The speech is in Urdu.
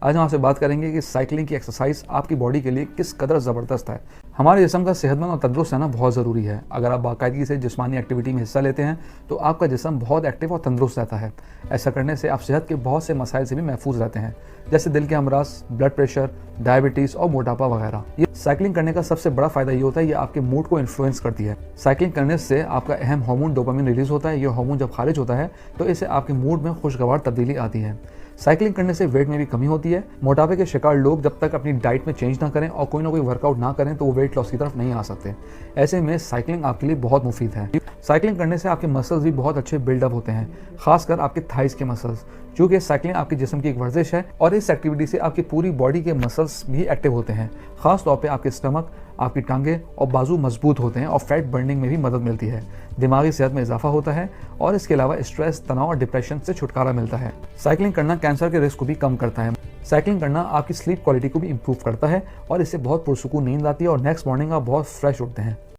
آج ہم آپ سے بات کریں گے کہ سائیکلنگ کی ایکسرسائز آپ کی باڈی کے لیے کس قدر زبردست ہے۔ ہمارے جسم کا صحت مند اور تندرست رہنا بہت ضروری ہے۔ اگر آپ باقاعدگی سے جسمانی ایکٹیویٹی میں حصہ لیتے ہیں تو آپ کا جسم بہت ایکٹیو اور تندرست رہتا ہے۔ ایسا کرنے سے آپ صحت کے بہت سے مسائل سے بھی محفوظ رہتے ہیں، جیسے دل کے امراض، بلڈ پریشر، ڈائبٹیز اور موٹاپا وغیرہ۔ سائیکلنگ کرنے کا سب سے بڑا فائدہ یہ ہوتا ہے یہ آپ کے موڈ کو انفلوئنس کرتی ہے۔ سائیکلنگ کرنے سے آپ کا اہم ہارمون ڈوپامین ریلیز ہوتا ہے۔ یہ ہارمون جب خارج ہوتا ہے تو اس سے آپ کے موڈ میں خوشگوار تبدیلی آتی ہے۔ سائیکلنگ کرنے سے ویٹ میں بھی کمی ہوتی ہے۔ موٹاپے کے شکار لوگ جب تک اپنی ڈائٹ میں چینج نہ کریں اور کوئی نہ کوئی ورک آؤٹ نہ کریں تو وہ ویٹ لاس کی طرف نہیں آ سکتے۔ ایسے میں سائیکلنگ آپ کے لیے بہت مفید ہے۔ سائیکلنگ کرنے سے آپ کے مسلز بھی بہت اچھے بلڈ اپ ہوتے ہیں، خاص کر آپ کے تھائز کے مسلز، چونکہ سائیکلنگ آپ کے جسم کی ایک ورزش ہے اور اس ایکٹیویٹی سے آپ کی پوری باڈی کے مسلز بھی ایکٹیو ہوتے ہیں۔ خاص طور پہ آپ کے اسٹمک، آپ کی ٹانگیں اور بازو مضبوط ہوتے ہیں اور فیٹ برننگ میں بھی مدد ملتی ہے۔ دماغی صحت میں اضافہ ہوتا ہے اور اس کے علاوہ اسٹریس، تناؤ اور ڈپریشن سے چھٹکارا ملتا ہے۔ سائیکلنگ کرنا کینسر کے رسک کو بھی کم کرتا ہے۔ سائیکلنگ کرنا آپ کی سلیپ کوالٹی کو بھی امپروو کرتا ہے اور اس سے بہت پرسکون نیند آتی ہے اور نیکسٹ مارننگ آپ بہت فریش اٹھتے ہیں۔